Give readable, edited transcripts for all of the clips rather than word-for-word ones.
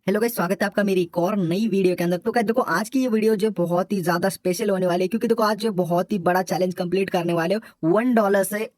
Hello guys, स्वागत है आपका मेरी एक और नई वीडियो के अंदर। तो गाइस देखो, आज की ये वीडियो जो बहुत ही ज्यादा स्पेशल होने वाली है, क्योंकि देखो आज जो बहुत ही बड़ा चैलेंज कंप्लीट करने वाले हो। $1 से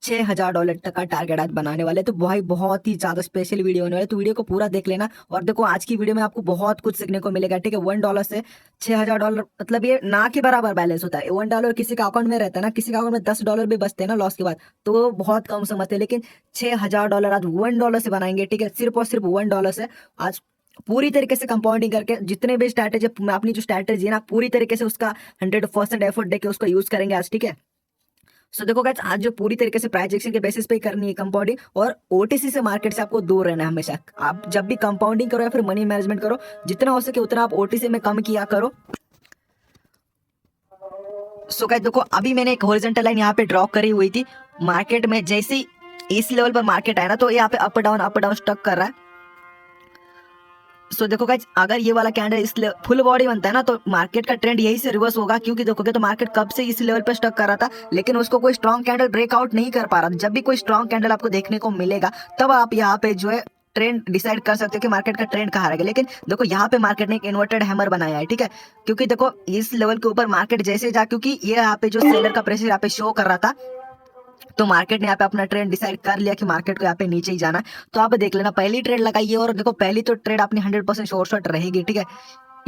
$6000 तक का टारगेट आज बनाने वाले हैं। तो भाई बहुत ही ज्यादा स्पेशल वीडियो होने वाली है, तो वीडियो को पूरा देख लेना। और देखो आज की वीडियो में आपको बहुत कुछ सीखने को मिलेगा। ठीक है, $1 से $6000 मतलब ये ना के बराबर बैलेंस होता है। $1 किसी का अकाउंट में रहता है ना, किसी का अकाउंट में $10 भी बचते हैं ना लॉस के बाद, तो वो बहुत कम समझते हैं। लेकिन $6000 आज $1 से बनाएंगे। ठीक है, सिर्फ और सिर्फ $1 से आज पूरी तरीके से कंपाउंडिंग करके जितने भी स्ट्रैटेजी, अपनी जो स्ट्रैटेजी है ना, पूरी तरीके से उसका 100% एफर्ट देके उसको यूज करेंगे आज। ठीक है, सो देखो गाइस, आज जो पूरी तरीके से प्राइस एक्शन के बेसिस पे ही करनी है कंपाउंडिंग, और ओटीसी से मार्केट से आपको दूर रहना है हमेशा। आप जब भी कंपाउंडिंग करो या फिर मनी मैनेजमेंट करो, जितना हो सके उतना आप ओटीसी में कम किया करो। सो गाइस देखो, अभी मैंने एक हॉरिजॉन्टल लाइन यहाँ पे ड्रॉ करी हुई थी। मार्केट में जैसे ही इस लेवल पर मार्केट आया ना, तो यहाँ पे अप डाउन स्टक कर रहा है। सो देखो गाइस, अगर ये वाला कैंडल इस फुल बॉडी बनता है ना, तो मार्केट का ट्रेंड यही से रिवर्स होगा। क्योंकि देखोगे तो मार्केट कब से इस लेवल पे स्टक कर रहा था, लेकिन उसको कोई स्ट्रॉन्ग कैंडल ब्रेकआउट नहीं कर पा रहा। जब भी कोई स्ट्रॉन्ग कैंडल आपको देखने को मिलेगा, तब आप यहाँ पे जो है ट्रेंड डिसाइड कर सकते हो कि मार्केट का ट्रेंड कहाँ रहेगा। लेकिन देखो यहाँ पे मार्केट ने एक इन्वर्टेड हैमर बनाया है। ठीक है, क्योंकि देखो इस लेवल के ऊपर मार्केट जैसे जा, क्योंकि ये यहाँ पे जो सेलर का प्रेशर यहाँ पे शो कर रहा था, तो मार्केट ने यहाँ पे अपना ट्रेंड डिसाइड कर लिया कि मार्केट को यहाँ पे नीचे ही जाना है। तो आप देख लेना, पहली ट्रेड लगाइए, और देखो पहली तो ट्रेड अपनी 100% शॉर्ट रहेगी। ठीक है,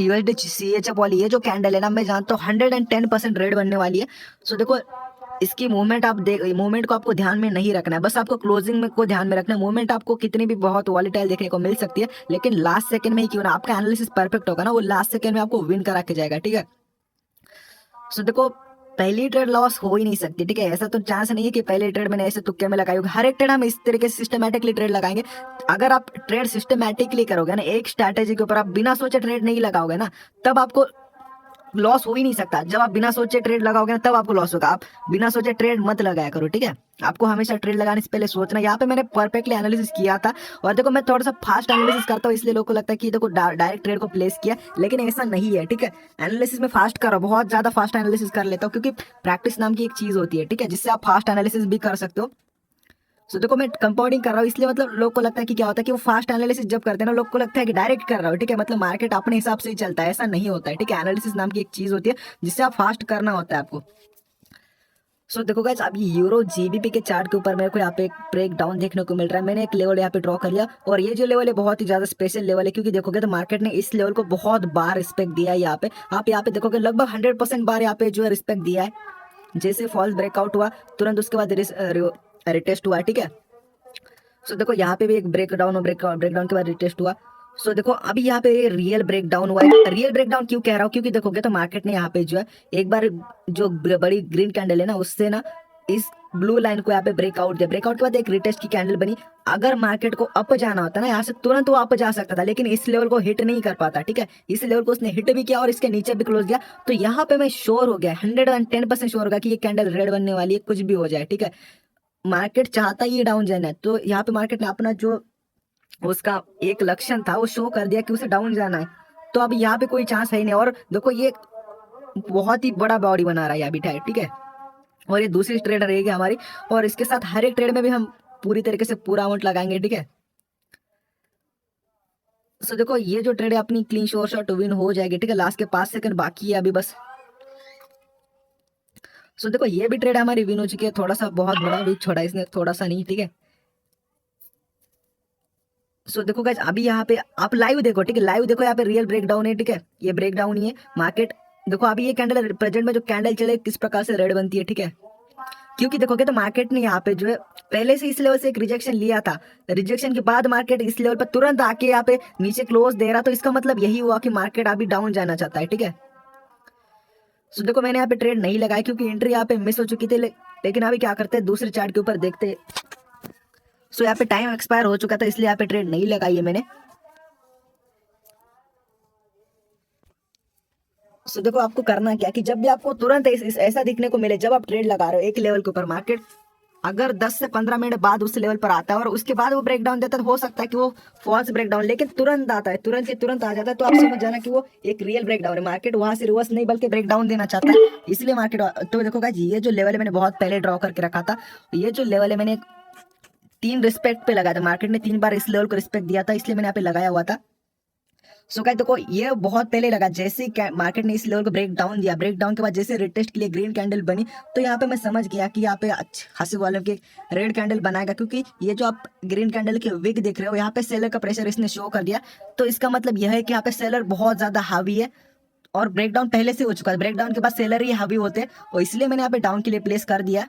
यूएसडी सीएचएफ वाली ये जो कैंडल है ना, मैं जानता हूँ 110% रेड बनने वाली है। सो देखो इसकी मूवमेंट आप देख, मूवमेंट को आपको ध्यान में नहीं रखना है, बस आपको क्लोजिंग में को ध्यान में रखना है। मूवमेंट आपको कितनी भी बहुत वॉलेटाइल देखने को मिल सकती है, लेकिन लास्ट सेकंड में ही क्यों ना आपका एनालिसिस परफेक्ट होगा ना, वो लास्ट सेकंड में आपको विन करा के जाएगा। ठीक है, सो देखो पहली ट्रेड लॉस हो ही नहीं सकती। ठीक है, ऐसा तो चांस नहीं है कि पहले ट्रेड मैंने ऐसे तुक्के में लगाई होगी। हर एक ट्रेड हम इस तरीके से सिस्टमैटिकली ट्रेड लगाएंगे। अगर आप ट्रेड सिस्टमैटिकली करोगे ना, एक स्ट्रैटेजी के ऊपर आप बिना सोचे ट्रेड नहीं लगाओगे ना, तब आपको लॉस हो ही नहीं सकता। जब आप बिना सोचे ट्रेड लगाओगे ना, तब आपको लॉस होगा। आप बिना सोचे ट्रेड मत लगाया करो। ठीक है, आपको हमेशा ट्रेड लगाने से पहले सोचना। यहाँ पे मैंने परफेक्टली एनालिसिस किया था, और देखो मैं थोड़ा सा फास्ट एनालिसिस करता हूँ, इसलिए लोगों को लगता है कि देखो डायरेक्ट ट्रेड को प्लेस किया, लेकिन ऐसा नहीं है। ठीक है, एनालिसिस में फास्ट करो, बहुत ज्यादा फास्ट एनालिसिस कर लेता हूँ, क्योंकि प्रैक्टिस नाम की एक चीज होती है। ठीक है, जिससे आप फास्ट एनालिसिस भी कर सकते हो। सो देखो मैं कंपाउंडिंग कर रहा हूँ, इसलिए मतलब लोग को लगता है कि क्या होता है कि वो फास्ट एनालिसिस जब करते हैं ना, लोग को लगता है कि डायरेक्ट कर रहा हो। ठीक है, मतलब मार्केट अपने हिसाब से ही चलता है, ऐसा नहीं होता है। ठीक है, एनालिसिस नाम की एक चीज होती है, जिससे आप फास्ट करना होता है आपको। सो देखो गाइस, अभी यूरो जीबीपी के चार्ट के ऊपर मेरे को यहाँ पे एक ब्रेक डाउन देखने को मिल रहा है। मैंने एक लेवल यहाँ पे ड्रॉ कर लिया, और ये जो लेवल है बहुत ही ज्यादा स्पेशल लेवल है, क्योंकि देखोगे तो मार्केट ने इस लेवल को बहुत बार रिस्पेक्ट दिया है। यहाँ पे आप यहाँ पे देखोगे लगभग 100% बार यहाँ पे जो है रिस्पेक्ट दिया है। जैसे फॉल्स ब्रेकआउट हुआ, तुरंत उसके बाद रिटेस्ट हुआ। ठीक है, सो देखो यहाँ पे भी एक ब्रेकडाउन के बाद रिटेस्ट हुआ। सो देखो अभी यहाँ पे रियल ब्रेकडाउन हुआ है। रियल ब्रेकडाउन क्यों कह रहा हूँ, क्योंकि देखोगे तो मार्केट ने यहाँ पे जो है एक बार जो बड़ी ग्रीन कैंडल है ना, उससे ना इस ब्लू लाइन को यहाँ पे ब्रेकआउट दिया। ब्रेकआउट के बाद एक रिटेस्ट की कैंडल बनी। अगर मार्केट को अप जाना होता ना, यहाँ से तुरंत वो अप जा सकता था, लेकिन इस लेवल को हिट नहीं कर पाता। ठीक है, इस लेवल को उसने हिट भी किया और इसके नीचे भी क्लोज दिया। तो यहाँ पे मैं श्योर हो गया, 110% श्योर होगा कि ये कैंडल रेड बनने वाली है, कुछ भी हो जाए। ठीक है, मार्केट चाहता ही डाउन जाना है, तो यहाँ पे मार्केट ने अपना जो उसका एक लक्षण था वो शो कर दिया कि उसे डाउन जाना है। तो अब यहाँ पे कोई चांस है ही नहीं। और देखो ये बहुत ही बड़ा बॉडी बना रहा है अभी टाइट। ठीक है, और ये दूसरी ट्रेड रहेगी हमारी, और इसके साथ हर एक ट्रेड में भी हम पूरी तरीके से पूरा अमाउंट लगाएंगे। ठीक है, सो देखो ये जो ट्रेड है अपनी क्लीन शॉट विन हो जाएगी। ठीक है, लास्ट के 5 सेकंड बाकी है अभी बस। सो देखो ये भी ट्रेड हमारी विन हो चुकी है, थोड़ा सा बहुत बड़ा भी छोड़ा इसने, थोड़ा सा नहीं। ठीक है, सो देखो गाइस, अभी यहाँ पे आप लाइव देखो। ठीक है, लाइव देखो, यहाँ पे रियल ब्रेकडाउन है। ठीक है, ये ब्रेकडाउन ही है मार्केट। देखो अभी ये कैंडल प्रेजेंट में जो कैंडल चले किस प्रकार से रेड बनती है। ठीक है, क्योंकि देखोगे तो मार्केट ने यहाँ पे जो है पहले से इस लेवल से एक रिजेक्शन लिया था। रिजेक्शन के बाद मार्केट इस लेवल पर तुरंत आके यहाँ पे नीचे क्लोज दे रहा, तो इसका मतलब यही हुआ कि मार्केट अभी डाउन जाना चाहता है। ठीक है, सो देखो मैंने यहाँ पे ट्रेड नहीं लगाया, क्योंकि एंट्री यहाँ पे मिस हो चुकी थी। लेकिन अभी क्या करते हैं, दूसरे चार्ट के ऊपर देखते। सो यहाँ पे टाइम एक्सपायर हो चुका था, इसलिए यहाँ पे ट्रेड नहीं लगाई है मैंने। सो देखो आपको करना क्या कि जब भी आपको तुरंत ऐसा दिखने को मिले, जब आप ट्रेड लगा रहे हो एक लेवल के ऊपर, मार्केट अगर 10 से 15 मिनट बाद उस लेवल पर आता है और उसके बाद वो ब्रेकडाउन देता है, तो हो सकता है कि वो फॉल्स ब्रेकडाउन, लेकिन तुरंत आता है, तुरंत ही तुरंत आ जाता है, तो आप समझ जाना कि वो एक रियल ब्रेकडाउन है। मार्केट वहां से रिवर्स नहीं बल्कि ब्रेकडाउन देना चाहता है, इसलिए मार्केट। तो देखो गाइस, ये जो लेवल है मैंने बहुत पहले ड्रॉ करके रखा था। ये जो लेवल है मैंने 3 रिस्पेक्ट पे लगाया था, मार्केट ने 3 बार इस लेवल को रिस्पेक्ट दिया था, इसलिए मैंने यहाँ पे लगाया हुआ था। सो गाइस देखो ये बहुत पहले लगा, जैसे मार्केट ने इस लेवल को ब्रेक डाउन दिया, ब्रेक डाउन के बाद जैसे रिटेस्ट के लिए ग्रीन कैंडल बनी, तो यहाँ पे मैं समझ गया कि यहाँ पे अच्छे खासे वॉल्यूम के रेड कैंडल बनाएगा, क्योंकि ये जो आप ग्रीन कैंडल के विक देख रहे हो यहाँ पे सेलर का प्रेशर इसने शो कर दिया। तो इसका मतलब यह है कि यहाँ पे सेलर बहुत ज्यादा हावी है और ब्रेकडाउन पहले से हो चुका है, ब्रेकडाउन के बाद सेलर ही हावी होते हैं, और इसलिए मैंने यहाँ पे डाउन के लिए प्लेस कर दिया।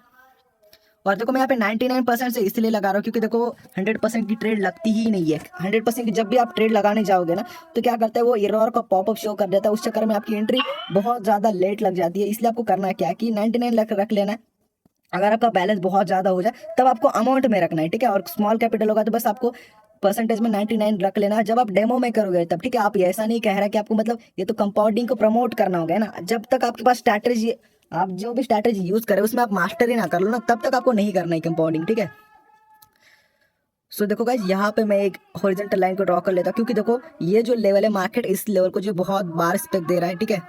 और देखो मैं यहाँ पे 99% से इसलिए लगा रहा हूँ क्योंकि देखो 100% की ट्रेड लगती ही नहीं है। 100% की जब भी आप ट्रेड लगाने जाओगे ना, तो क्या करता है वो एरर का पॉपअप शो कर देता है, उस चक्कर में आपकी एंट्री बहुत ज़्यादा लेट लग जाती है। इसलिए आपको करना क्या है कि 99 रख लेना है। अगर आपका बैलेंस बहुत ज़्यादा हो जाए तब आपको अमाउंट में रखना है, ठीक है। और स्मॉल कैपिटल होगा तो बस आपको परसेंटेज में 99 रख लेना। जब आप डेमो में करोगे तब, ठीक है। आप ऐसा नहीं कह रहा कि आपको मतलब ये तो कंपाउंडिंग को प्रमोट करना होगा ना, जब तक आपके पास स्ट्रैटेजी, आप जो भी स्ट्रैटेजी यूज करें उसमें आप मास्टर ही ना कर लो ना, तब तक आपको नहीं करना है कंपाउंडिंग, ठीक है। सो देखो गाइस यहाँ पे मैं एक हॉरिजॉन्टल लाइन को ड्रॉ कर लेता हूँ, क्योंकि देखो ये जो लेवल है मार्केट इस लेवल को जो बहुत बार रिस्पेक्ट दे रहा है, ठीक है।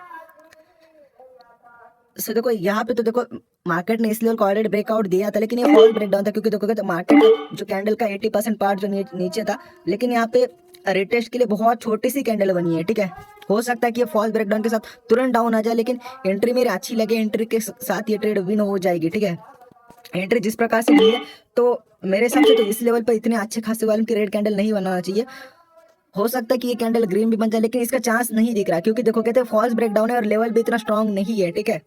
सो देखो यहाँ पे तो देखो मार्केट ने इस लेवल को ऑलरेडी ब्रेकआउट दिया था, लेकिन ये फॉल ब्रेकडाउन था, क्योंकि देखोगे तो मार्केट का जो कैंडल का 80% पार्ट जो नीचे था, लेकिन यहाँ पे रिटेस्ट के लिए बहुत छोटी सी कैंडल बनी है, ठीक है। हो सकता है कि ये फॉल ब्रेकडाउन के साथ तुरंत डाउन आ जाए, लेकिन एंट्री मेरी अच्छी लगे, एंट्री के साथ ये ट्रेड विन हो जाएगी, ठीक है। एंट्री जिस प्रकार से दी है तो मेरे हिसाब से तो इस लेवल पर इतने अच्छे खासे वॉल्यूम की रेड कैंडल नहीं बनाना चाहिए। हो सकता है कि ये कैंडल ग्रीन भी बन जाए, लेकिन इसका चांस नहीं दिख रहा, क्योंकि देखो कहते हैं फॉल्स ब्रेकडाउन है और लेवल भी इतना स्ट्रांग नहीं है, ठीक है।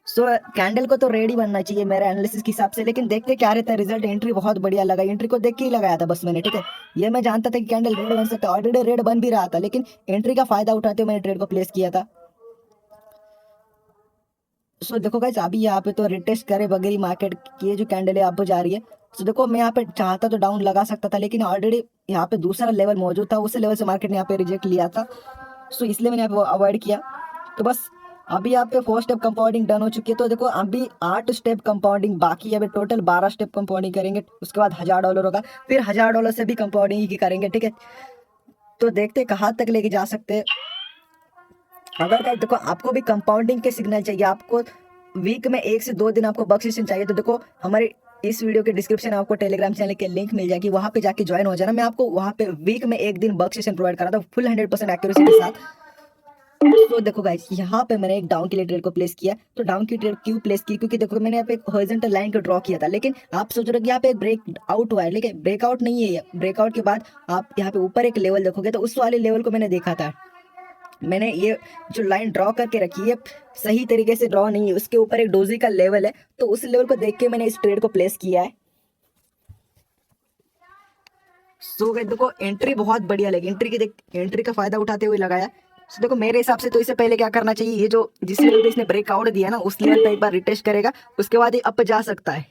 सो कैंडल को तो रेडी बनना चाहिए मेरे एनालिसिस के हिसाब से, लेकिन देखते क्या रहता है रिजल्ट। एंट्री बहुत बढ़िया लगा, एंट्री को देख के ही लगाया था बस मैंने, ठीक है। ये मैं जानता था कि कैंडल रेड बन सकता है, ऑलरेडी रेड बन भी रहा था, लेकिन एंट्री का फायदा उठाते हुए मैंने ट्रेड को प्लेस किया था। सो देखो गाइस अभी यहाँ पे तो रिटेस्ट करे बगैर ही मार्केट की ये जो कैंडल है आप जा रही है। सो देखो मैं यहाँ पे चाहता तो डाउन लगा सकता था, लेकिन ऑलरेडी यहाँ पे दूसरा लेवल मौजूद था, उस लेवल से मार्केट ने यहाँ पे रिजेक्ट लिया था। सो इसलिए मैंने यहाँ पे अवॉइड किया। तो बस अभी यहाँ पे 4 स्टेप कंपाउंडिंग डन हो चुकी है। तो देखो अभी 8 स्टेप कंपाउंडिंग बाकी है, अभी टोटल 12 स्टेप कंपाउंडिंग करेंगे, उसके बाद $1000 होगा, फिर $1000 से भी कंपाउंडिंग ही करेंगे, ठीक है। तो देखते कहाँ तक लेके जा सकते हैं। अगर गाइस देखो आपको भी कंपाउंडिंग के सिग्नल चाहिए, आपको वीक में 1 से 2 दिन आपको बग सेशन चाहिए, तो देखो हमारे इस वीडियो के डिस्क्रिप्शन में आपको टेलीग्राम चैनल के लिंक मिल जाएगी, वहां पे जाके ज्वाइन हो जाना। मैं आपको वहां पे वीक में 1 दिन बग सेशन प्रोवाइड कराता हूँ फुल 100% एक्यूरेसी के साथ। तो देखो गाइस यहाँ पे मैंने एक डाउन के लिए ट्रेड को प्लेस किया। तो डाउन की ट्रेड क्यों प्लेस की, क्योंकि देखो मैंने यहाँ पे एक हॉरिजॉन्टल लाइन को ड्रॉ किया था, लेकिन आप सोच रहे हो कि यहाँ पे एक ब्रेक आउट हुआ है, लेकिन ब्रेकआउट नहीं है। ब्रेकआउट के बाद आप यहाँ पे ऊपर एक लेवल देखोगे, तो उस वाले लेवल को मैंने देखा था। मैंने ये जो लाइन ड्रॉ करके रखी है सही तरीके से ड्रॉ नहीं है, उसके ऊपर एक डोजी का लेवल है, तो उस लेवल को देख के मैंने इस ट्रेड को प्लेस किया है। सो गाइस देखो एंट्री बहुत बढ़िया लगी, एंट्री का फायदा उठाते हुए लगाया। सो देखो मेरे हिसाब से तो इससे पहले क्या करना चाहिए, ये जो जिस लेवल पे इसने ब्रेकआउट दिया ना उस लेवल पे एक बार रिटेस्ट करेगा, उसके बाद ये अप जा सकता है।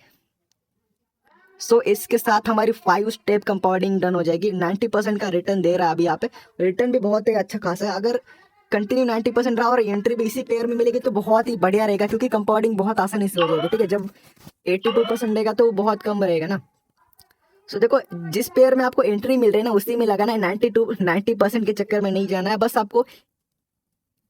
सो इसके साथ हमारी 5 स्टेप कंपाउंडिंग डन हो जाएगी। 90% का रिटर्न दे रहा है अभी यहाँ पे, रिटर्न भी बहुत ही अच्छा खासा है। अगर कंटिन्यू 90% रहा और एंट्री भी इसी पेयर में मिलेगी तो बहुत ही बढ़िया रहेगा, क्योंकि कंपाउंडिंग बहुत आसानी से हो जाएगी, ठीक है। जब 82% देगा तो बहुत कम रहेगा ना। सो देखो जिस पेयर में आपको एंट्री मिल रही है ना उसी में लगाना है, 90% के चक्कर में नहीं जाना है, बस आपको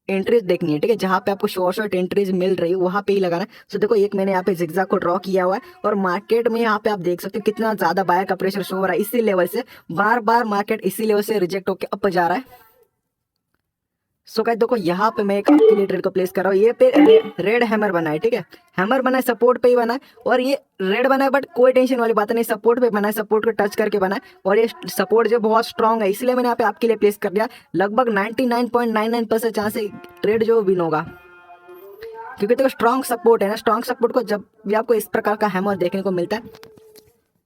एंट्रीज देखनी है, ठीक है। जहां पे आपको शॉर्ट एंट्रीज मिल रही है वहां पे ही लगाना है। सो देखो एक मैंने यहाँ पे जिगजैग को ड्रॉ किया हुआ है, और मार्केट में यहाँ पे आप देख सकते हो कितना ज्यादा बायर का प्रेशर शो हो रहा है। इसी लेवल से बार बार मार्केट इसी लेवल से रिजेक्ट होकर अप जा रहा है। सो गाइस देखो यहाँ पे मैं एक आपके लिए ट्रेड को प्लेस कर रहा हूँ। ये पे रेड हैमर बना है, ठीक है। हैमर बना है, सपोर्ट पे ही बना है, और ये रेड बना है, बट कोई टेंशन वाली बात नहीं, सपोर्ट पे बना है, सपोर्ट को टच करके बना है, और ये सपोर्ट जो बहुत स्ट्रांग है, इसलिए मैंने यहाँ पे आपके लिए प्लेस कर दिया। लगभग 99.99% चांस है ट्रेड जो विन होगा, क्योंकि देखो स्ट्रांग सपोर्ट है ना। स्ट्रांग सपोर्ट को जब भी आपको इस प्रकार का हैमर देखने को मिलता है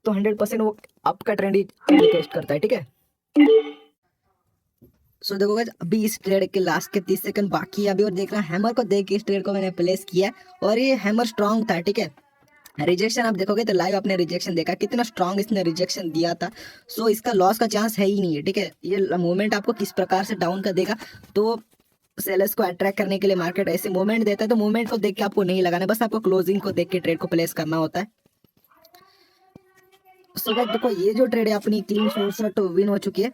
तो 100% वो अप का ट्रेंड ही इंडिकेट करता है, ठीक है। सो देखो गाइस अभी इस ट्रेड के लास्ट के 30 सेकंड बाकी है अभी, और देख रहा हैमर को देख के इस ट्रेड को मैंने प्लेस किया, और ये हैमर स्ट्रांग था, ठीक है। रिजेक्शन आप देखोगे तो लाइव आपने रिजेक्शन देखा कितना स्ट्रांग इसने रिजेक्शन दिया था। सो इसका लॉस का चांस है ही नहीं है, ठीक है। ये मूवमेंट आपको किस प्रकार से डाउन का देगा, तो सेलर्स को अट्रैक्ट करने के लिए मार्केट ऐसे मूवमेंट देता है, तो मूवमेंट को देख के आपको नहीं लगाना, बस आपको क्लोजिंग को देख के ट्रेड को प्लेस करना होता है। सो गाइस देखो ये जो ट्रेड है अपनी क्लीन शॉट विन हो चुकी है।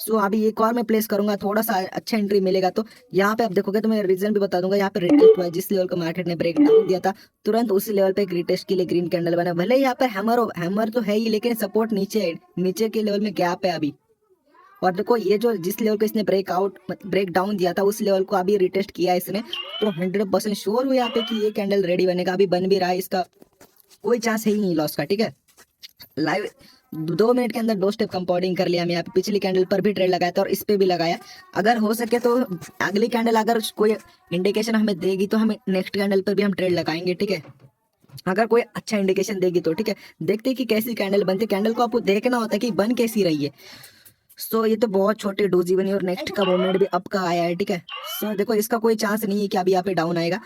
सो अभी एक और मैं प्लेस करूंगा, थोड़ा सा अच्छा एंट्री मिलेगा। तो यहाँ पे आप देखोगे तो मैं रीजन भी बता दूंगा। यहाँ पे रिटेस्ट हुआ है, जिस लेवल को मार्केट ने ब्रेक डाउन दिया था तुरंत उसी लेवल पे एक रिटेस्ट के लिए ग्रीन कैंडल बना। भले यहाँ पे हैमर तो है ही, लेकिन सपोर्ट नीचे है, नीचे के लेवल में गैप है अभी, और देखो ये जो जिस लेवल को इसने ब्रेक डाउन दिया था उस लेवल को अभी रिटेस्ट किया है इसने, तो 100% श्योर हुआ यहाँ पे कि ये कैंडल रेडी बनेगा, अभी बन भी रहा है, इसका कोई चांस है ही नहीं लॉस का। ठीक है, लाइव 2 मिनट के अंदर 2 स्टेप कंपाउंडिंग कर लिया। मैं यहाँ पे पिछली कैंडल पर भी ट्रेड लगाया था और इस पे भी लगाया। अगर हो सके तो अगली कैंडल अगर कोई इंडिकेशन हमें देगी तो हम नेक्स्ट कैंडल पर भी हम ट्रेड लगाएंगे। ठीक है, अगर कोई अच्छा इंडिकेशन देगी तो। ठीक है, देखते हैं कि कैसी कैंडल बनती है। कैंडल को आपको देखना होता है कि बन कैसी रही है। सो ये तो बहुत छोटी डोजी बनी और नेक्स्ट का मूवमेंट भी अब का आया है। ठीक है, सो देखो इसका कोई चांस नहीं है कि अभी यहाँ पे डाउन आएगा।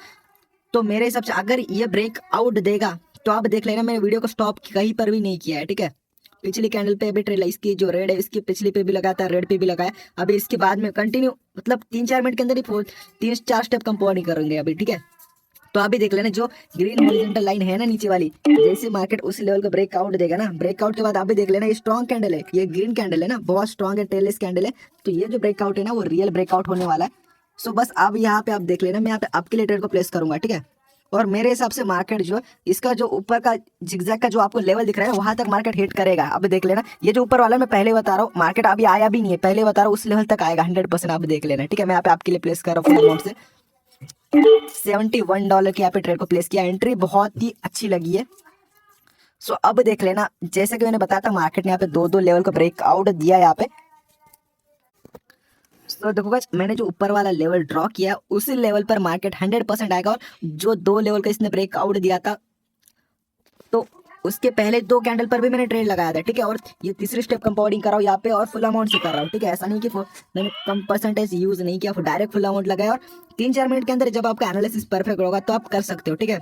तो मेरे हिसाब से अगर ये ब्रेक आउट देगा तो आप देख लेना, मैंने वीडियो को स्टॉप कहीं पर भी नहीं किया है। ठीक है, पिछली कैंडल पे भी ट्रेड, इसकी जो रेड है इसकी पिछली पे भी लगाया था, रेड पे भी लगाया। अभी इसके बाद में कंटिन्यू मतलब 3-4 मिनट के अंदर ही 3-4 स्टेप कंपाउंडिंग करेंगे अभी। ठीक है, तो अभी देख लेना जो ग्रीन हॉरिजॉन्टल लाइन है ना नीचे वाली, जैसे मार्केट उस लेवल का ब्रेकआउट देगा ना, ब्रेकआउट के बाद अभी देख लेना ये स्ट्रॉन्ग कैंडल है, ये ग्रीन कैंडल है ना, बहुत स्ट्रॉन्ग है, टेललेस कैंडल है। तो ये जो ब्रेकआउट है ना वो रियल ब्रेकआउट होने वाला है। सो बस अब यहाँ पे आप देख लेना, मैं यहाँ पे आपके लिए ट्रेड को प्लेस करूंगा। ठीक है, और मेरे हिसाब से मार्केट जो इसका जो ऊपर का जिगजैग का जो आपको लेवल दिख रहा है वहां तक मार्केट हिट करेगा। अब देख लेना ये जो ऊपर वाला मैं पहले बता रहा हूँ, मार्केट अभी आया भी नहीं है, पहले बता रहा हूँ उस लेवल तक आएगा 100%। आप देख लेना। ठीक है, मैं यहाँ पे आपके लिए प्लेस कर रहा हूँ फुल अमाउंट से $71 की यहाँ पे ट्रेड को प्लेस किया। एंट्री बहुत ही अच्छी लगी है। सो अब देख लेना, जैसे कि मैंने बताया था मार्केट ने यहाँ पे 2-2 लेवल का ब्रेकआउट दिया यहाँ पे। तो देखो गाइस, मैंने जो ऊपर वाला लेवल ड्रॉ किया उसी लेवल पर मार्केट 100% आएगा। और जो 2 लेवल का इसने ब्रेकआउट दिया था तो उसके पहले 2 कैंडल पर भी मैंने ट्रेड लगाया था। ठीक है, और ये तीसरी स्टेप कंपाउंडिंग कर रहा हूँ यहाँ पे और फुल अमाउंट से कर रहा हूँ। ठीक है, ऐसा नहीं कि मैंने कम परसेंटेज यूज नहीं किया, डायरेक्ट फुल अमाउंट लगाया। और 3-4 मिनट के अंदर जब आपका एनालिसिस परफेक्ट होगा तो आप कर सकते हो। ठीक है,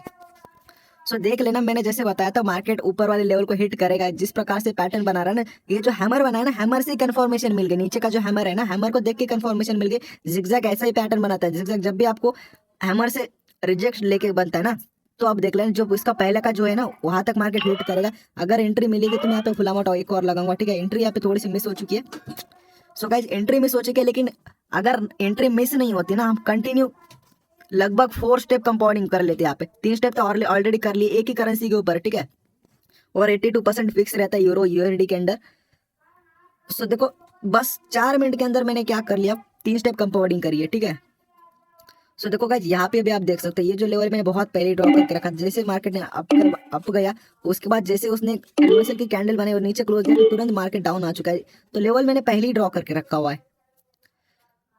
सो देख लेना, मैंने जैसे बताया था मार्केट ऊपर वाले लेवल को हिट करेगा। जिस प्रकार से पैटर्न बना रहा है ना, ये जो हैमर बना है ना, हैमर से कंफर्मेशन मिल गई। नीचे का जो हैमर है ना, हैमर को देख के कंफर्मेशन मिल गई। जिगजैग ऐसा ही पैटर्न बनाता है। जिगजैग जब भी आपको हैमर से रिजेक्ट लेके बनता है ना, तो आप देख लेना जो इसका पहले का जो है ना वहां तक मार्केट हिट करेगा। अगर एंट्री मिलेगी तो मैं यहाँ पे फुल अमाउंट एक और लगाऊंगा। ठीक है, एंट्री यहाँ पे थोड़ी सी मिस हो चुकी है। सो गाइस, एंट्री मिस हो चुकी है, लेकिन अगर एंट्री मिस नहीं होती ना, हम कंटिन्यू लगभग 4 स्टेप कंपाउंडिंग कर लेते हैं। यहाँ पे 3 स्टेप तो ऑलरेडी कर लिए एक ही करेंसी के ऊपर। ठीक है, और 82% फिक्स रहता है यूरो यूएसडी के अंदर। सो देखो बस 4 मिनट के अंदर मैंने क्या कर लिया, 3 स्टेप कंपाउंडिंग करी है। ठीक है, सो देखो गाइस, यहाँ पे भी आप देख सकते हैं ये जो लेवल मैंने बहुत पहले ड्रॉ करके रखा। जैसे मार्केट ने अप गया, उसके बाद जैसे उसने रिवर्सल की कैंडल बनाई और नीचे क्लोज किया तो तुरंत मार्केट डाउन आ चुका है। तो लेवल मैंने पहले ही ड्रॉ करके रखा हुआ है।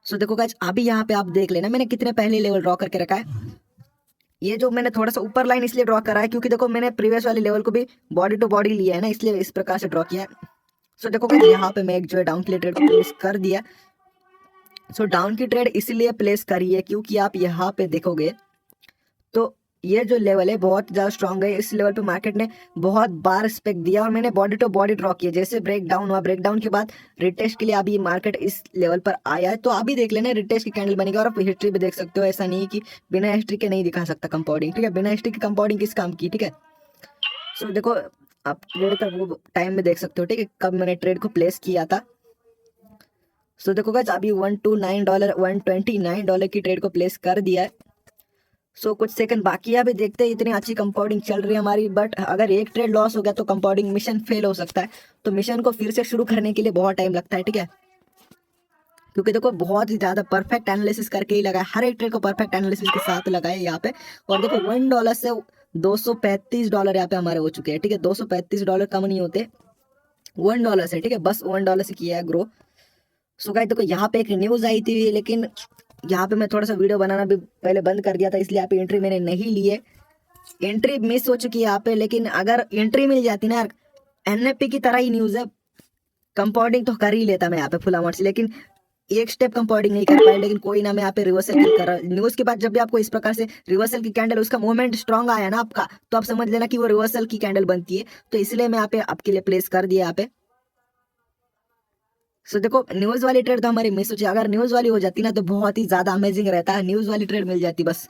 सो देखो गाइस, अभी यहाँ पे आप देख लेना मैंने कितने पहले लेवल ड्रॉ करके रखा है। ये जो मैंने थोड़ा सा ऊपर लाइन इसलिए ड्रॉ करा है क्योंकि देखो मैंने प्रीवियस वाले लेवल को भी बॉडी टू बॉडी लिया है ना, इसलिए इस प्रकार से ड्रॉ किया है। सो देखो गाइस, यहाँ पे मैं एक जो है डाउन के लिए ट्रेड को प्लेस कर दिया। सो डाउन की ट्रेड इसलिए प्लेस करी है क्योंकि आप यहाँ पे देखोगे तो ये जो लेवल है बहुत ज़्यादा स्ट्रांग है। इस लेवल पे मार्केट ने बहुत बार स्पेक दिया और मैंने बॉडी टू बॉडी ड्रॉ किया। जैसे ब्रेक डाउन हुआ, ब्रेक डाउन के बाद रिटेस्ट के लिए अभी मार्केट इस लेवल पर आया है। तो अभी देख लेना रिटेस्ट की कैंडल बनेगी और आप हिस्ट्री भी देख सकते हो। ऐसा नहीं कि बिना हिस्ट्री के नहीं दिखा सकता कंपाउंडिंग। ठीक है, बिना हिस्ट्री की कंपाउंडिंग किस काम की। ठीक है, सो देखो आप ट्रेड का वो टाइम में देख सकते हो। ठीक है, कब मैंने ट्रेड को प्लेस किया था। सो देखो गाइस, अभी $129 $129 की ट्रेड को प्लेस कर दिया है। सो कुछ सेकंड बाकी है, अभी देखते हैं। इतनी अच्छी कंपाउंडिंग चल रही है हमारी, बट अगर एक ट्रेड लॉस हो गया तो कंपाउंडिंग मिशन फेल हो सकता है। तो मिशन को फिर से शुरू करने के लिए बहुत टाइम लगता है। ठीक है, क्योंकि देखो बहुत ही ज़्यादा परफेक्ट एनालिसिस करके ही लगाया, हर एक ट्रेड को परफेक्ट एनालिसिस के साथ लगाया यहाँ पे। और देखो $1 से $235 यहाँ पे हमारे हो चुके हैं। ठीक है, $235 कम नहीं होते $1 से। ठीक है, बस $1 से किया है ग्रो। सो गाइस देखो यहाँ पे एक न्यूज़ आई थी, लेकिन यहाँ पे मैं थोड़ा सा वीडियो बनाना भी पहले बंद कर दिया था, इसलिए यहाँ पे एंट्री मैंने नहीं ली है। एंट्री मिस हो चुकी है यहाँ पे, लेकिन अगर एंट्री मिल जाती ना, एनएफपी की तरह ही न्यूज़ है, कंपाउंडिंग तो कर ही लेता मैं यहाँ पे फुल अमाउंट से, लेकिन एक स्टेप कंपाउंडिंग नहीं कर पाया। लेकिन कोई ना, मैं यहाँ पे रिवर्सल क्लिक कर रहा हूँ। न्यूज़ के बाद जब भी आपको इस प्रकार से रिवर्सल की कैंडल, उसका मूवमेंट स्ट्रांग आया ना आपका, तो आप समझ लेना कि वो रिवर्सल की कैंडल बनती है। तो इसलिए मैं यहाँ पे आपके लिए प्लेस कर दिया यहाँ पे। सो देखो न्यूज़ वाली ट्रेड तो हमारी मिस हो जाए, अगर न्यूज़ वाली हो जाती ना तो बहुत ही ज़्यादा अमेजिंग रहता है। न्यूज़ वाली ट्रेड मिल जाती, बस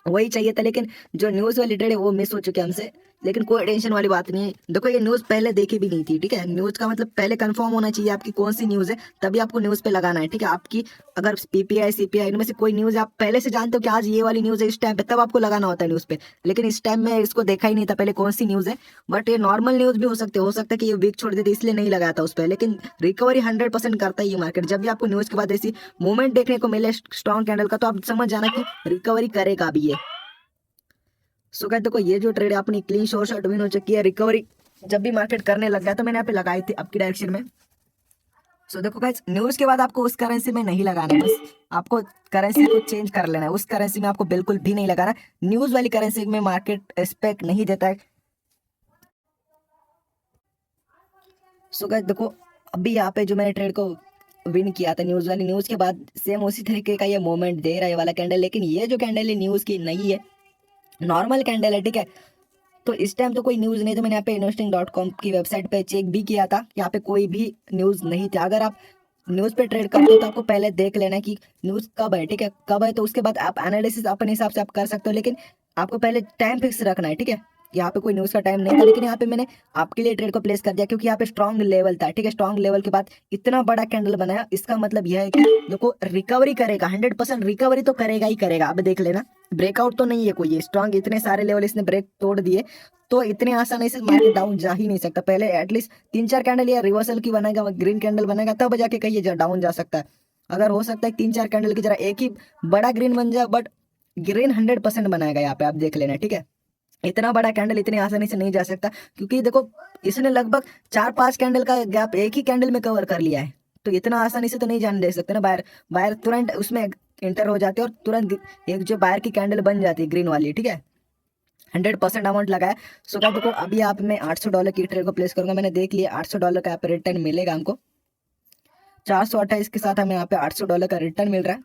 वही चाहिए था। लेकिन जो न्यूज़ वाली ट्रेड है वो मिस हो चुकी है हमसे, लेकिन कोई टेंशन वाली बात नहीं है। देखो ये न्यूज़ पहले देखी भी नहीं थी, ठीक है। न्यूज़ का मतलब पहले कंफर्म होना चाहिए आपकी कौन सी न्यूज़ है, तभी आपको न्यूज़ पे लगाना है, ठीक है। आपकी अगर पीपीआई सीपीआई इनमें से कोई न्यूज़ आप पहले से जानते हो कि आज ये वाली न्यूज़ है इस टाइम पे, तब आपको लगाना होता है न्यूज़ पे। लेकिन इस टाइम में इसको देखा ही नहीं था पहले कौन सी न्यूज़ है। बट ये नॉर्मल न्यूज़ भी हो सकता है कि ये वीक छोड़ देते इसलिए नहीं लगाया था उस पर। लेकिन रिकवरी 100% करता है ये मार्केट। जब भी आपको न्यूज़ के बाद ऐसी मूवमेंट देखने को मिले स्ट्रॉन्ग कैंडल का, तो आप समझ जाना कि रिकवरी करेगा भी ये। सो कहते देखो ये जो ट्रेड है अपनी क्लीन शॉर्ट विन हो चुकी है। रिकवरी जब भी मार्केट करने लग गया तो मैंने यहाँ पे लगाई थी आपकी डायरेक्शन में। सो देखो गाइस न्यूज़ के बाद आपको उस करेंसी में नहीं लगाना है, बस आपको करेंसी को चेंज कर लेना है। उस करेंसी में आपको बिल्कुल भी नहीं लगाना। न्यूज़ वाली करेंसी में मार्केट रिस्पेक्ट नहीं देता है। सो गाइस देखो अभी यहाँ पे जो मैंने ट्रेड को विन किया था न्यूज़ वाली, न्यूज़ के बाद सेम उसी तरीके का ये मोमेंट दे रहा है ये वाला कैंडल। लेकिन ये जो कैंडल है न्यूज़ की नहीं है, नॉर्मल कैंडल है, ठीक है। तो इस टाइम तो कोई न्यूज़ नहीं था। मैंने यहाँ पे investing.com की वेबसाइट पे चेक भी किया था, यहाँ पे कोई भी न्यूज़ नहीं था। अगर आप न्यूज़ पे ट्रेड करते हो तो आपको पहले देख लेना है कि न्यूज़ कब है, ठीक है, कब है। तो उसके बाद आप एनालिसिस अपने हिसाब से आप कर सकते हो, लेकिन आपको पहले टाइम फिक्स रखना है, ठीक है। यहाँ पे कोई न्यूज़ का टाइम नहीं था, लेकिन यहाँ पे मैंने आपके लिए ट्रेड को प्लेस कर दिया क्योंकि यहाँ पे स्ट्रॉन्ग लेवल था, ठीक है। स्ट्रॉन्ग लेवल के बाद इतना बड़ा कैंडल बनाया, इसका मतलब यह है कि देखो रिकवरी करेगा, 100% रिकवरी तो करेगा ही करेगा। अब देख लेना ब्रेकआउट तो नहीं है कोई, ये स्ट्रॉन्ग इतने सारे लेवल इसने ब्रेक तोड़ दिए, तो इतने आसानी से मार्केट डाउन जा ही नहीं सकता। पहले एटलीस्ट 3-4 कैंडल या रिवर्सल की बनाएगा, ग्रीन कैंडल बनाएगा, तब जाके कहिए डाउन जा सकता है। अगर हो सकता है 3-4 कैंडल की जरा एक ही बड़ा ग्रीन बन जाए, बट ग्रीन 100% बनाएगा यहाँ पे, आप देख लेना, ठीक है। इतना बड़ा कैंडल इतनी आसानी से नहीं जा सकता क्योंकि देखो इसने लगभग 4-5 कैंडल का गैप एक ही कैंडल में कवर कर लिया है। तो इतना आसानी से तो नहीं जाने दे सकते ना बायर। बायर तुरंत उसमें इंटर हो जाते हैं और तुरंत एक जो बायर की कैंडल बन जाती है ग्रीन वाली, ठीक है। 100% अमाउंट लगाया। सो क्या देखो अभी आप मैं $800 की ट्रेड को प्लेस करूंगा। मैंने देख लिया $800 का यहाँ पे रिटर्न मिलेगा हमको। 428 के साथ हमें यहाँ पे $800 का रिटर्न मिल रहा है,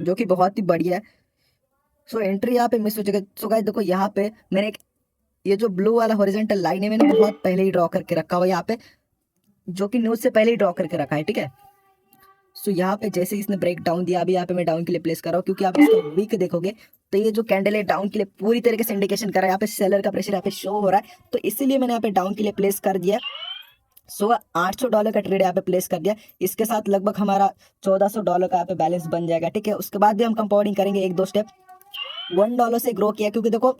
जो कि बहुत ही बढ़िया है। सो एंट्री यहाँ पे मिस हो चुकी है। सो गाइस देखो यहाँ पे मैंने ये जो ब्लू वाला हॉरिजॉन्टल लाइन है मैंने बहुत पहले ही ड्रॉ करके रखा हुआ यहाँ पे, जो कि न्यूज़ से पहले ही ड्रॉ करके रखा है, ठीक है। सो यहाँ पे जैसे इसने ब्रेक डाउन दिया, अभी यहाँ पे मैं डाउन के लिए प्लेस कर रहा हूँ क्योंकि आप इसका वीक देखोगे तो ये जो कैंडल है डाउन के लिए पूरी तरीके से इंडिकेशन कर रहा है। यहाँ पे सेलर का प्रेशर यहाँ पे शो हो रहा है, तो इसीलिए मैंने यहाँ पे डाउन के लिए प्लेस कर दिया। सो $800 का ट्रेड यहाँ पे प्लेस कर दिया। इसके साथ लगभग हमारा $1400 का यहाँ पे बैलेंस बन जाएगा, ठीक है। उसके बाद भी हम कंपाउंडिंग करेंगे 1-2 स्टेप। $1 से ग्रो किया क्योंकि देखो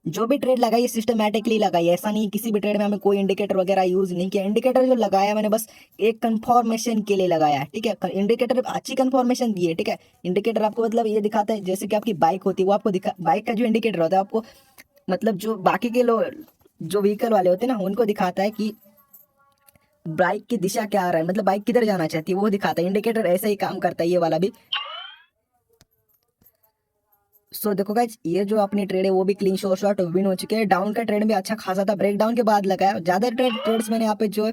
जो भी ट्रेड लगाई है सिस्टमैटिकली लगाई है, ऐसा नहीं किसी भी ट्रेड में हमें कोई इंडिकेटर वगैरह यूज नहीं किया। इंडिकेटर जो लगाया मैंने बस एक कंफर्मेशन के लिए लगाया है, ठीक है। इंडिकेटर अच्छी कंफर्मेशन दी है, ठीक है। इंडिकेटर आपको मतलब ये दिखाता है जैसे कि आपकी बाइक होती है, वो आपको दिखा, बाइक का जो इंडिकेटर होता है आपको मतलब जो बाकी के लोग जो व्हीकल वाले होते हैं ना उनको दिखाता है कि बाइक की दिशा क्या आ रहा है, मतलब बाइक किधर जाना चाहती है वो दिखाता है। इंडिकेटर ऐसा ही काम करता है ये वाला भी। सो देखो गाइज ये जो अपनी ट्रेड है वो भी क्लीन शॉट विन हो चुके हैं। डाउन का ट्रेड भी अच्छा खासा था, ब्रेकडाउन के बाद लगाया ज्यादा ट्रेड्स मैंने यहाँ पे जो है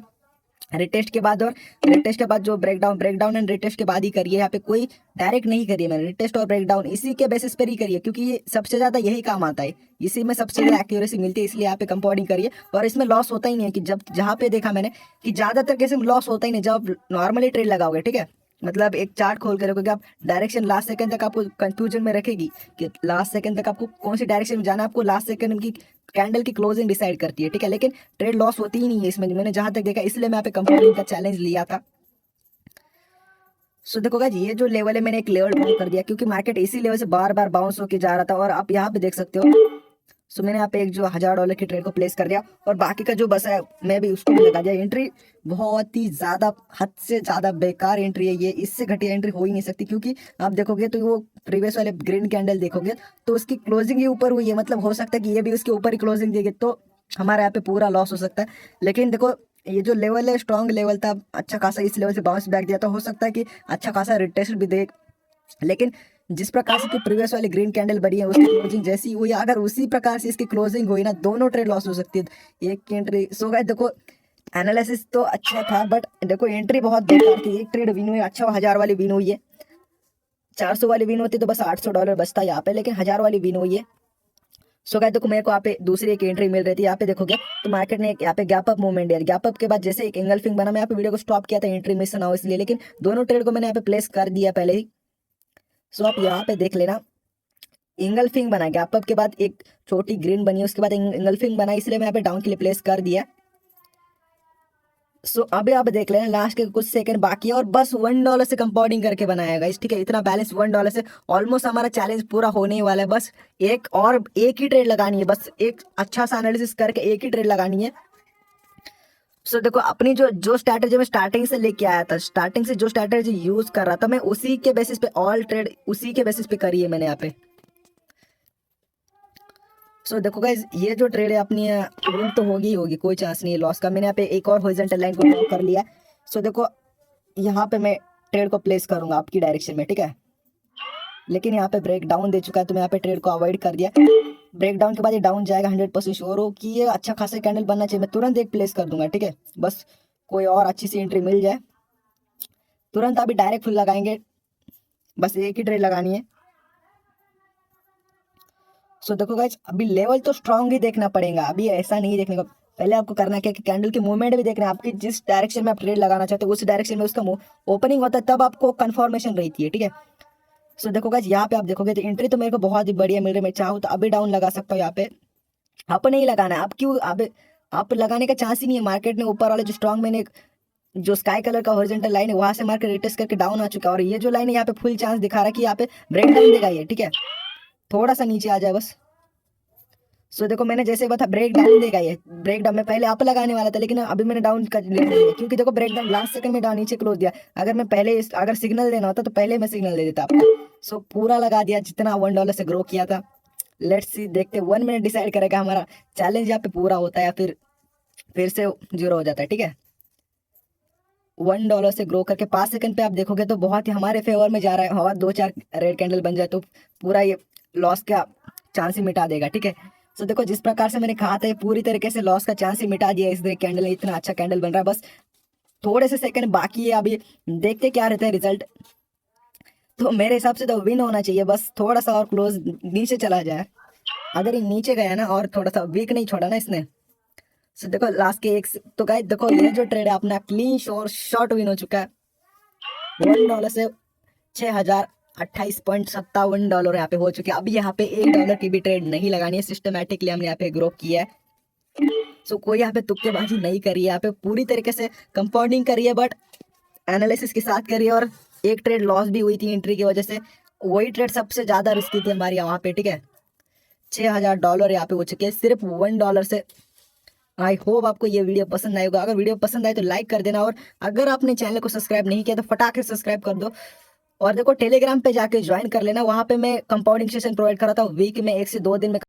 रिटेस्ट के बाद और रिटेस्ट के बाद जो ब्रेकडाउन एंड रिटेस्ट के बाद ही करिए। यहाँ पे कोई डायरेक्ट नहीं करिए मैंने, रिटेस्ट और ब्रेकडाउन इसी के बेसिस पर ही करिए क्योंकि ये सबसे ज्यादा यही काम आता है, इसी में सबसे ज्यादा एक्यूरेसी मिलती है, इसलिए यहाँ पे कंपाउंडिंग करिए। और इसमें लॉस होता ही नहीं है कि जब जहाँ पे देखा मैंने कि ज्यादातर केस में लॉस होता ही नहीं जब नॉर्मली ट्रेड लगाओगे, ठीक है। मतलब एक चार्ट खोल कर रखोगे आप, डायरेक्शन लास्ट सेकंड तक आपको कंफ्यूजन में रखेगी कि लास्ट सेकंड तक आपको कौन सी डायरेक्शन में जाना है। आपको लास्ट सेकंड की कैंडल की क्लोजिंग डिसाइड करती है, ठीक है। लेकिन ट्रेड लॉस होती ही नहीं है इसमें, मैंने जहां तक देखा, इसलिए मैं यहाँ पे कंपाउंडिंग का चैलेंज लिया था। सो देखो गाइस ये जो लेवल है मैंने एक लेवल ड्रॉ कर दिया क्योंकि मार्केट इसी लेवल से बार बार बाउंस होके जा रहा था और आप यहाँ पे देख सकते हो। सो मैंने यहाँ पे एक जो $1000 की ट्रेड को प्लेस कर दिया और बाकी का जो बसा है मैं भी उसको भी लगा दिया। एंट्री बहुत ही ज्यादा हद से ज्यादा बेकार एंट्री है ये, इससे घटिया एंट्री हो ही नहीं सकती क्योंकि आप देखोगे तो वो प्रीवियस वाले ग्रीन कैंडल देखोगे तो उसकी क्लोजिंग ही ऊपर हुई है, मतलब हो सकता है कि ये भी उसके ऊपर ही क्लोजिंग देगी तो हमारे यहाँ पे पूरा लॉस हो सकता है। लेकिन देखो ये जो लेवल है स्ट्रॉन्ग लेवल था, अच्छा खासा इस लेवल से बाउंस बैक दिया तो हो सकता है कि अच्छा खासा रिटेस्ट भी दे। लेकिन जिस प्रकार से प्रीवियस वाली ग्रीन कैंडल बड़ी है उसकी क्लोजिंग जैसी हुई, अगर उसी प्रकार से इसकी क्लोजिंग हुई ना, दोनों ट्रेड लॉस हो सकती है एक की एंट्री। सो गाइस देखो एनालिसिस तो अच्छा था बट देखो एंट्री बहुत बेकार थी। एक ट्रेड विन हुई, अच्छा 1000 वाली विन हुई है, 400 वाली विन होती तो बस $800 बचता यहाँ पे, लेकिन 1000 वाली विन हुई है। सो गाइस देखो मेरे को यहाँ पे दूसरी एक एंट्री मिल रही थी, यहाँ पे देखोगे तो मार्केट ने यहाँ पे गैप अप मूवमेंट दिया, गैप अप के बाद जैसे एक एंगल्फिंग बना, मैं यहाँ पे वीडियो को स्टॉप किया था एंट्री मिस ना हो इसलिए, लेकिन दोनों ट्रेड को मैंने यहाँ पे प्लेस कर दिया पहले ही। सो आप यहाँ पे देख लेना इंगल्फिंग बना, गैप अप के बाद एक छोटी ग्रीन बनी, उसके बाद इंगल्फिंग बना, इसलिए मैं यहाँ पे डाउन के लिए प्लेस कर दिया। सो अभी आप देख लेना लास्ट के कुछ सेकंड बाकी है और बस $1 से कंपाउंडिंग करके बनाया गाइस, ठीक है। इतना बैलेंस $1 से ऑलमोस्ट हमारा चैलेंज पूरा होने ही वाला है। बस एक ही ट्रेड लगानी है, बस एक अच्छा सा एनालिसिस करके एक ही ट्रेड लगानी है। सो देखो अपनी जो जो स्ट्रैटेजी मैं स्टार्टिंग से लेके आया था, स्टार्टिंग से जो स्ट्रैटेजी यूज कर रहा था मैं, उसी के बेसिस पे ऑल ट्रेड उसी के बेसिस पे करी है मैंने यहाँ पे। सो देखो गाइज ये जो ट्रेड है अपनी विन तो होगी ही होगी, कोई चांस नहीं है लॉस का। मैंने यहाँ पे एक और हॉरिजॉन्टल लाइन को ड्रॉ कर लिया। सो देखो यहाँ पे मैं ट्रेड को प्लेस करूंगा आपकी डायरेक्शन में, ठीक है। लेकिन यहाँ पे ब्रेक डाउन दे चुका है तो मैं यहाँ पे ट्रेड को अवॉइड कर दिया। ब्रेक डाउन के बाद ये डाउन जाएगा, 100% श्योर हो कि ये अच्छा खासा कैंडल बनना चाहिए, मैं तुरंत एक प्लेस कर दूंगा, ठीक है। बस कोई और अच्छी सी एंट्री मिल जाए तुरंत अभी डायरेक्ट फुल लगाएंगे, बस एक ही ट्रेड लगानी है। सो देखो गाइज अभी लेवल तो स्ट्रांग ही देखना पड़ेगा, अभी ऐसा नहीं देखने का। पहले आपको करना क्या कि कैंडल की मूवमेंट भी देखना है, आपकी जिस डायरेक्शन में आप ट्रेड लगाना चाहते हो उस डायरेक्शन में उसका ओपनिंग होता है, तब आपको कंफर्मेशन रहती है, ठीक है। सो देखो गाइज यहाँ पे आप देखोगे तो एंट्री तो मेरे को बहुत ही बढ़िया मिल रही है, मैं चाहूँ तो अभी डाउन लगा सकता हूँ यहाँ पे। आप नहीं लगाना है, आप क्यों आप लगाने का चांस ही नहीं है। मार्केट ने ऊपर वाले जो स्ट्रांग मैंने जो स्काई कलर का हॉरिजॉन्टल लाइन है वहां से मार्केट रिटेस्ट करके डाउन आ चुका है, और ये जो लाइन है यहाँ पे फुल चांस दिखा रहा है कि यहाँ पे ब्रेक डाउन देगा ये, ठीक है। थोड़ा सा नीचे आ जाए बस। सो देखो मैंने जैसे बता ब्रेक डाउन देगा ये, ब्रेक डाउन में पहले अप लगाने वाला था लेकिन अभी मैंने डाउन कर लिया, क्योंकि देखो ब्रेक डाउन लास्ट सेकंड में डाउन नीचे क्लोज दिया। अगर मैं पहले अगर सिग्नल देना होता तो पहले मैं सिग्नल दे देता आपको। सो पूरा लगा दिया जितना $1 से ग्रो किया था। लेट्स सी, देखते 1 मिनट डिसाइड करेगा हमारा चैलेंज यहाँ पे पूरा होता है या फिर से जीरो हो जाता है, ठीक है। $1 से ग्रो करके 5 सेकंड पे आप देखोगे तो बहुत ही हमारे फेवर में जा रहा है, और 2-4 रेड कैंडल बन जाए तो पूरा ये लॉस का चांस ही मिटा देगा, ठीक है। तो देखो जिस प्रकार से मैंने कहा था ये पूरी तरीके से लॉस का चांस ही मिटा दिया इस कैंडल ने, इतना अच्छा कैंडल बन रहा है। बस थोड़े से सेकंड बाकी है, अभी देखते क्या रहता है रिजल्ट। तो मेरे हिसाब से तो विन होना चाहिए, बस थोड़ा सा और क्लोज नीचे चला जाए। अगर ये नीचे गया ना और थोड़ा सा वीक नहीं छोड़ा ना इसने, तो देखो लास्ट के एक तो गाइस देखो ये जो ट्रेड है अपना क्लीन शॉर्ट विन हो चुका है। $1 से $6,028.57 यहाँ पे हो चुके हैं। अभी यहाँ पे $1 की भी ट्रेड नहीं लगानी है, सिस्टमैटिकली हमने यहाँ पे ग्रो किया है। सो कोई यहाँ पे तुक्केबाजी नहीं करी है, यहाँ पे पूरी तरीके से कंपाउंडिंग करी है, बट एनालिसिस के साथ करी है। और एक ट्रेड लॉस भी हुई थी एंट्री की वजह से, वही ट्रेड सबसे ज्यादा रिस्की थी हमारी यहाँ पे, ठीक है। $6,000 यहाँ पे हो चुके हैं सिर्फ $1 से। आई होप आपको ये वीडियो पसंद आएगा, अगर वीडियो पसंद आए तो लाइक कर देना, और अगर आपने चैनल को सब्सक्राइब नहीं किया तो फटाक से सब्सक्राइब कर दो। और देखो टेलीग्राम पे जाके ज्वाइन कर लेना, वहां पे मैं कंपाउंडिंग सेशन प्रोवाइड कराता हूँ, वीक में 1 से 2 दिन में